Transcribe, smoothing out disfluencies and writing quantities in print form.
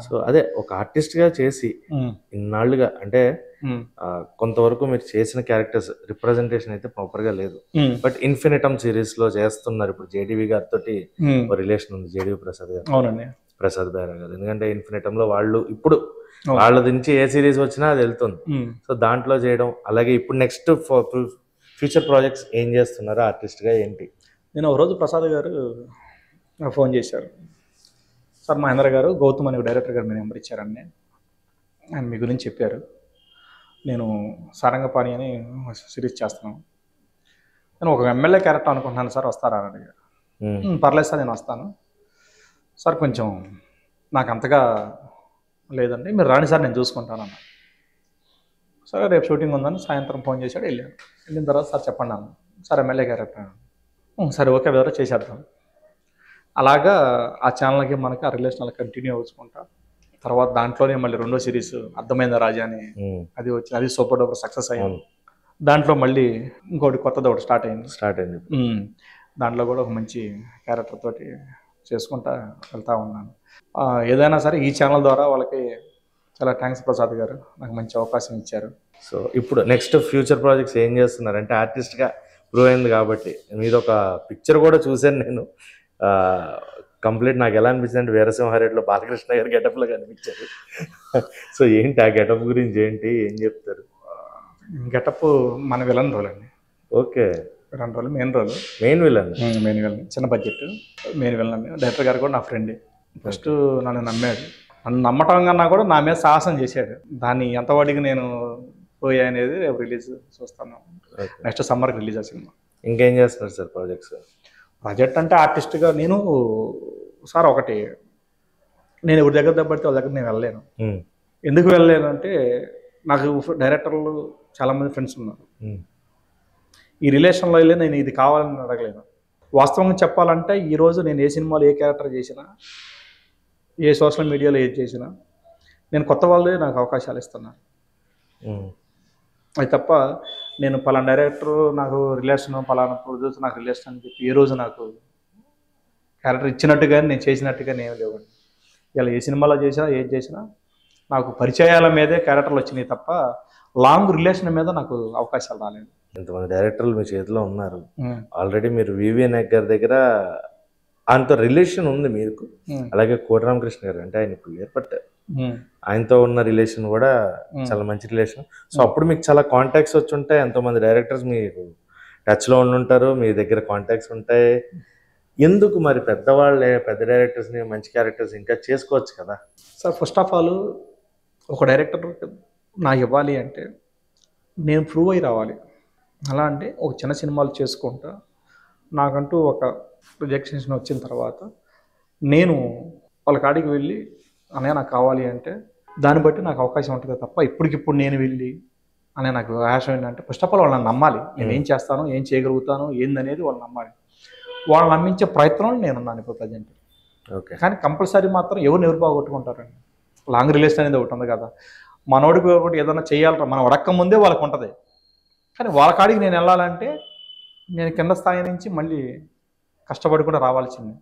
So అదే ఒక ఆర్టిస్ట్గా చేసి ఇన్నాళ్ళుగా అంటే కొంతవరకు మీరు చేసిన క్యారెక్టర్స్ రిప్రజెంటేషన్ అయితే ప్రాపర్గా లేదు. బట్ ఇన్ఫినిటమ్ సిరీస్లో చేస్తున్నారు. ఇప్పుడు జేడీవి గారితో రిలేషన్ ఉంది, జేడీవి ప్రసాద్ గారు, అవునండి, ప్రసాద్ బైరా గారు. ఎందుకంటే ఇన్ఫినిటంలో వాళ్ళు ఇప్పుడు వాళ్ళ నుంచి ఏ సిరీస్ వచ్చినా అది వెళ్తుంది. సో దాంట్లో చేయడం, అలాగే ఇప్పుడు నెక్స్ట్ ఫ్యూచర్ ప్రాజెక్ట్స్ ఏం చేస్తున్నారో ఆర్టిస్ట్గా ఏంటి? నేను ఒక రోజు ప్రసాద్ గారు ఫోన్ చేశారు. సార్ మహేంద్ర గారు, గౌతమ్ అనే డైరెక్టర్ గారు మీ నెంబర్ ఇచ్చారండి, ఆయన మీ గురించి చెప్పారు. నేను సారంగపాణి అని సిరీస్ చేస్తున్నాను, నేను ఒక ఎమ్మెల్యే క్యారెక్టర్ అనుకుంటున్నాను సార్, వస్తారా అని అడిగారు. పర్లేదు సార్, నేను వస్తాను సార్, కొంచెం నాకు అంతగా లేదండి, మీరు రాండి సార్, నేను చూసుకుంటాను అన్న. సరే రేపు షూటింగ్ ఉందని సాయంత్రం ఫోన్ చేశాడు. వెళ్ళిన తర్వాత సార్ చెప్పండి అన్న. సార్ ఎమ్మెల్యే క్యారెక్టర్, సరే ఓకే బ్రదర్, చేసేద్దాం. అలాగా ఆ ఛానల్కి మనకి ఆ రిలేషన్ అలా కంటిన్యూ అవుతుంటా. తర్వాత దాంట్లోనే మళ్ళీ రెండో సిరీస్ అర్థమైందా రాజా అని అది వచ్చింది, అది సూపర్ డూపర్ సక్సెస్ అయ్యింది. దాంట్లో మళ్ళీ ఇంకోటి కొత్తది ఒకటి స్టార్ట్ అయింది. దాంట్లో కూడా ఒక మంచి క్యారెక్టర్ తోటి చేసుకుంటా వెళ్తూ ఉన్నాను. ఏదైనా సరే ఈ ఛానల్ ద్వారా వాళ్ళకి చాలా థ్యాంక్స్ ప్రసాద్ గారు, నాకు మంచి అవకాశం ఇచ్చారు. సో ఇప్పుడు నెక్స్ట్ ఫ్యూచర్ ప్రాజెక్ట్స్ ఏం చేస్తున్నారు అంటే, ఆర్టిస్ట్గా ప్రూవ్ అయింది కాబట్టి మీద ఒక పిక్చర్ కూడా చూశాను నేను. కంప్లీట్ నాకు ఎలా అనిపించింది అంటే, వీరసింహారెడ్డిలో బాలకృష్ణ గారి గెటప్లో కనిపించారు. సో ఏంటి ఆ గెటప్ గురించి ఏంటి, ఏం చెప్తారు? గెటప్ మన విలన్ రోల్ అండి. Okay, villain role, main role, main villain. చిన్న బడ్జెట్ మెయిన్ విలన్ అండి. డైరెక్టర్ గారు కూడా నా ఫ్రెండే. ఫస్ట్ నన్ను నమ్మాడు, నన్ను నమ్మటం కన్నా కూడా నా మీద సాహసం చేశాడు. దాన్ని ఎంతవాడికి నేను పోయా అనేది రేపు రిలీజ్ చూస్తాను. నెక్స్ట్ సమ్మర్కి రిలీజ్ ఆ సినిమా. ఇంకేం చేస్తున్నారు సార్ ప్రాజెక్ట్స్? ప్రాజెక్ట్ అంటే ఆర్టిస్ట్గా నేను సార్ ఒకటి, నేను ఎవరి దగ్గర దెబ్బడితే వాళ్ళ దగ్గర నేను వెళ్ళలేను. ఎందుకు వెళ్ళలేను అంటే, నాకు డైరెక్టర్లు చాలామంది ఫ్రెండ్స్ ఉన్నారు. ఈ రిలేషన్లో వెళ్ళి నేను ఇది కావాలని అడగలేను. వాస్తవంగా చెప్పాలంటే ఈరోజు నేను ఏ సినిమాలో ఏ క్యారెక్టర్ చేసినా, ఏ సోషల్ మీడియాలో ఏది చేసినా, నేను కొత్త వాళ్ళే నాకు అవకాశాలు ఇస్తున్నాను. అది తప్ప నేను పలానా డైరెక్టర్ నాకు రిలేషన్, పలానా ప్రొడ్యూసర్ నాకు రిలేషన్ అని చెప్పి ఏ రోజు నాకు క్యారెక్టర్ ఇచ్చినట్టుగా నేను చేసినట్టుగా ఏమి లేవండి. ఇలా ఏ సినిమాలో చేసినా ఏది చేసినా నాకు పరిచయాల మీదే క్యారెక్టర్లు వచ్చినాయి తప్ప లాంగ్ రిలేషన్ మీద నాకు అవకాశాలు రాలేదు. ఇంతమంది డైరెక్టర్లు మీ చేతిలో ఉన్నారు. ఆల్రెడీ మీరు వివిఎన్ గారి దగ్గర ఆయనతో రిలేషన్ ఉంది మీకు. అలాగే కోటి రామకృష్ణ గారు అంటే ఆయన ఇప్పుడు లేరు, బట్ ఆయనతో ఉన్న రిలేషన్ కూడా చాలా మంచి రిలేషన్. సో అప్పుడు మీకు చాలా కాంటాక్ట్స్ వచ్చి ఉంటాయి, ఎంతోమంది డైరెక్టర్స్ మీకు టచ్లో ఉండుంటారు, మీ దగ్గర కాంటాక్ట్స్ ఉంటాయి. ఎందుకు మరి పెద్దవాళ్ళే పెద్ద డైరెక్టర్స్ని మంచి క్యారెక్టర్స్ ఇంకా చేసుకోవచ్చు కదా సార్? ఫస్ట్ ఆఫ్ ఆల్ ఒక డైరెక్టర్ నాకు ఇవ్వాలి అంటే నేను ప్రూవ్ అయ్యి రావాలి. అలా అంటే ఒక చిన్న సినిమాలు చేసుకుంటా నాకంటూ ఒక ప్రొజెక్షన్ వచ్చిన తర్వాత నేను వాళ్ళ కాడికి వెళ్ళి అనే నాకు కావాలి అంటే దాన్ని బట్టి నాకు అవకాశం ఉంటుంది తప్ప ఇప్పటికిప్పుడు నేను వెళ్ళి అనే నాకు ఆశం ఏంటంటే, ఫస్ట్ ఆఫ్ ఆల్ వాళ్ళని నమ్మాలి. నేను ఏం చేస్తాను, ఏం చేయగలుగుతాను, ఏందనేది వాళ్ళు నమ్మాలి. వాళ్ళు నమ్మించే ప్రయత్నం నేనున్నాను ఇప్పుడు ప్రజెంట్. ఓకే, కానీ కంపల్సరీ మాత్రం ఎవరు బాగొట్టుకుంటారండి. లాంగ్ రిలేషన్ అనేది ఒకటి ఉంది కదా, మనోడికి ఒకటి ఏదైనా చేయాలరా మనం అడక్క ముందే వాళ్ళకు ఉంటుంది. కానీ వాళ్ళ కాడికి నేను వెళ్ళాలంటే నేను కింద స్థాయి నుంచి మళ్ళీ కష్టపడి కూడా రావాల్సిందే.